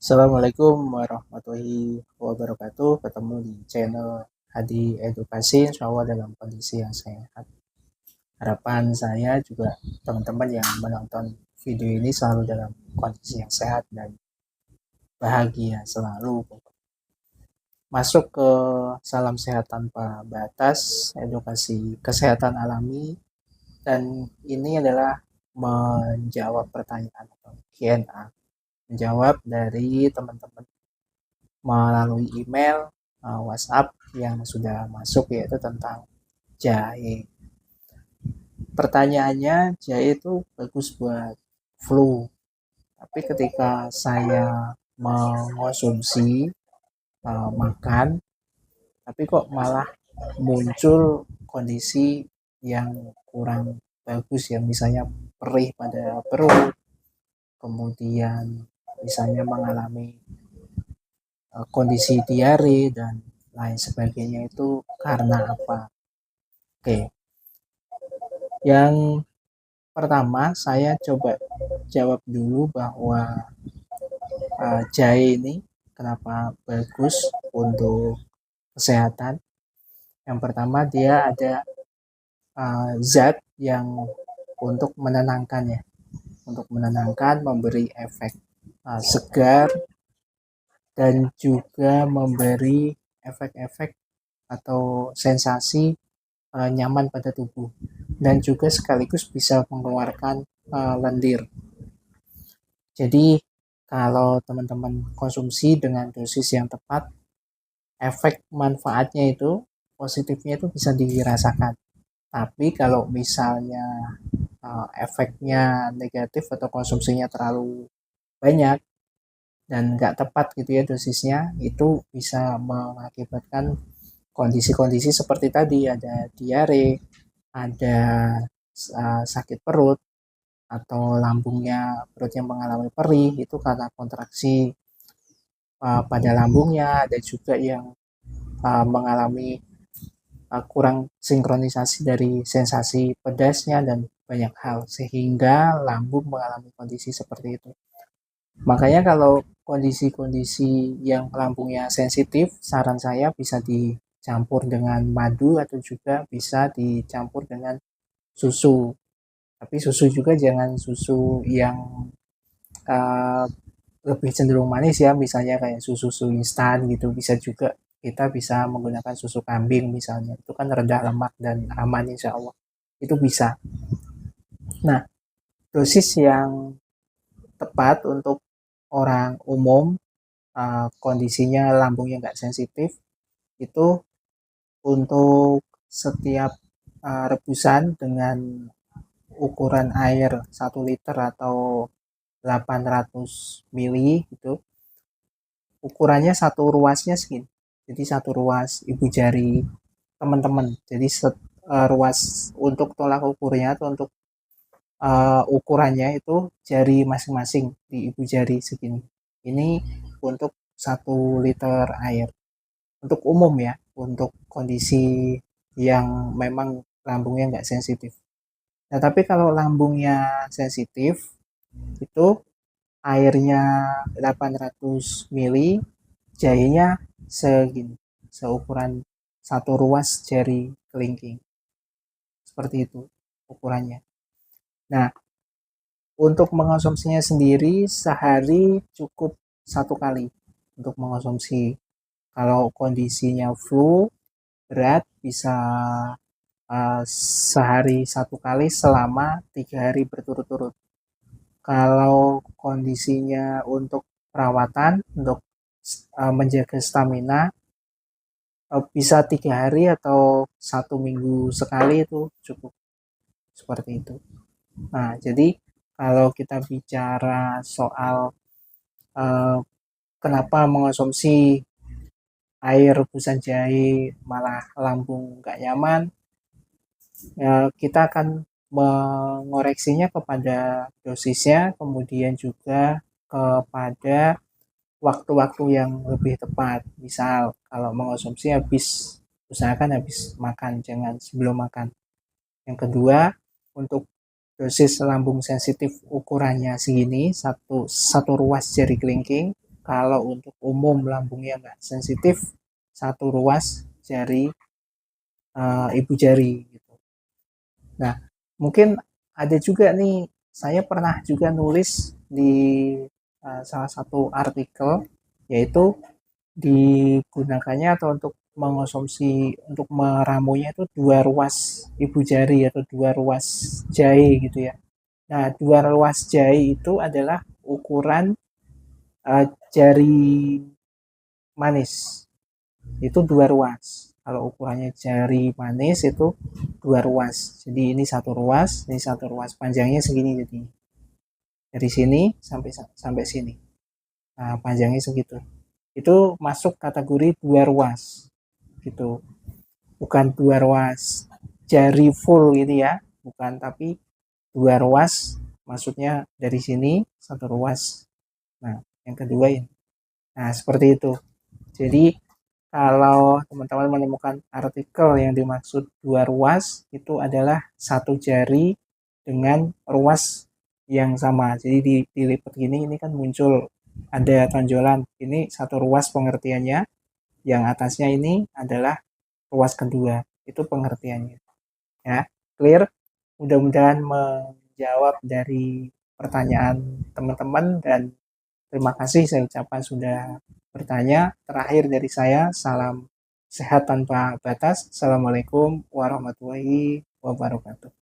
Assalamualaikum warahmatullahi wabarakatuh. Ketemu di channel Hadi Edukasi, insya Allah dalam kondisi yang sehat. Harapan saya juga teman-teman yang menonton video ini selalu dalam kondisi yang sehat dan bahagia selalu. Masuk ke salam sehat tanpa batas, edukasi kesehatan alami, dan ini adalah menjawab pertanyaan atau Q&A. Menjawab dari teman-teman melalui email, WhatsApp yang sudah masuk, yaitu tentang jahe. Pertanyaannya, jahe itu bagus buat flu, tapi ketika saya mengonsumsi makan, tapi kok malah muncul kondisi yang kurang bagus ya, misalnya perih pada perut, kemudian misalnya mengalami kondisi diare dan lain sebagainya. Itu karena apa? Oke, yang pertama saya coba jawab dulu bahwa jahe ini kenapa bagus untuk kesehatan. Yang pertama, dia ada zat yang untuk menenangkan ya, untuk menenangkan, memberi efek segar, dan juga memberi efek-efek atau sensasi nyaman pada tubuh, dan juga sekaligus bisa mengeluarkan lendir. Jadi kalau teman-teman konsumsi dengan dosis yang tepat, efek manfaatnya itu, positifnya itu bisa dirasakan. Tapi kalau misalnya efeknya negatif atau konsumsinya terlalu banyak dan nggak tepat gitu ya dosisnya, itu bisa mengakibatkan kondisi-kondisi seperti tadi, ada diare, ada sakit perut, atau lambungnya, perutnya mengalami perih, itu karena kontraksi pada lambungnya. Ada juga yang mengalami kurang sinkronisasi dari sensasi pedasnya dan banyak hal, sehingga lambung mengalami kondisi seperti itu. Makanya kalau kondisi-kondisi yang lambungnya sensitif, saran saya bisa dicampur dengan madu atau juga bisa dicampur dengan susu. Tapi susu juga jangan susu yang uh, lebih cenderung manis ya, misalnya kayak susu instan gitu. Bisa juga kita bisa menggunakan susu kambing misalnya, itu kan rendah lemak dan aman insya Allah, itu bisa. Nah, dosis yang tepat untuk orang umum kondisinya lambungnya nggak sensitif, itu untuk setiap rebusan dengan ukuran air 1 liter atau 800 mili gitu, ukurannya satu ruasnya segini, jadi satu ruas ibu jari teman-teman. Jadi ruas untuk tolak ukurnya atau untuk ukurannya itu jari masing-masing di ibu jari segini. Ini untuk 1 liter air untuk umum ya, untuk kondisi yang memang lambungnya nggak sensitif. Nah, tapi kalau lambungnya sensitif, itu airnya 800 mili, jahenya segini, seukuran satu ruas jari kelingking. Seperti itu ukurannya. Nah, untuk mengonsumsinya sendiri sehari cukup 1 kali untuk mengonsumsi. Kalau kondisinya flu berat bisa sehari 1 kali selama 3 hari berturut-turut. Kalau kondisinya untuk perawatan, untuk menjaga stamina, bisa 3 hari atau 1 minggu sekali itu cukup, seperti itu. Nah, jadi kalau kita bicara soal uh, kenapa mengonsumsi air rebusan jahe malah lambung nggak nyaman, ya, kita akan mengoreksinya kepada dosisnya, kemudian juga kepada waktu-waktu yang lebih tepat. Misal kalau mengonsumsi habis, usahakan habis makan, jangan sebelum makan. Yang kedua, untuk dosis lambung sensitif ukurannya segini, satu ruas jari kelingking, kalau untuk umum lambungnya nggak sensitif, satu ruas jari ibu jari gitu. Nah, mungkin ada juga nih, saya pernah juga nulis di salah satu artikel, yaitu digunakannya atau untuk mengonsumsi untuk meramunya itu dua ruas ibu jari atau dua ruas jahe gitu ya. Nah, dua ruas jahe itu adalah ukuran jari manis. Itu dua ruas. Kalau ukurannya jari manis itu dua ruas. Jadi ini satu ruas, ini satu ruas. Panjangnya segini jadi dari sini sampai sampai sini. Nah, panjangnya segitu. Itu masuk kategori dua ruas gitu. Bukan dua ruas jari full gitu ya, bukan, tapi dua ruas maksudnya dari sini satu ruas. Nah, yang kedua ini. Nah, seperti itu. Jadi kalau teman-teman menemukan artikel yang dimaksud dua ruas, itu adalah satu jari dengan ruas yang sama. Jadi dilipat gini, ini kan muncul ada tonjolan. Ini satu ruas pengertiannya, yang atasnya ini adalah ruas kedua. Itu pengertiannya. Ya, clear? Mudah-mudahan menjawab dari pertanyaan teman-teman, dan terima kasih saya ucapkan sudah bertanya. Terakhir dari saya, salam sehat tanpa batas. Assalamualaikum warahmatullahi wabarakatuh.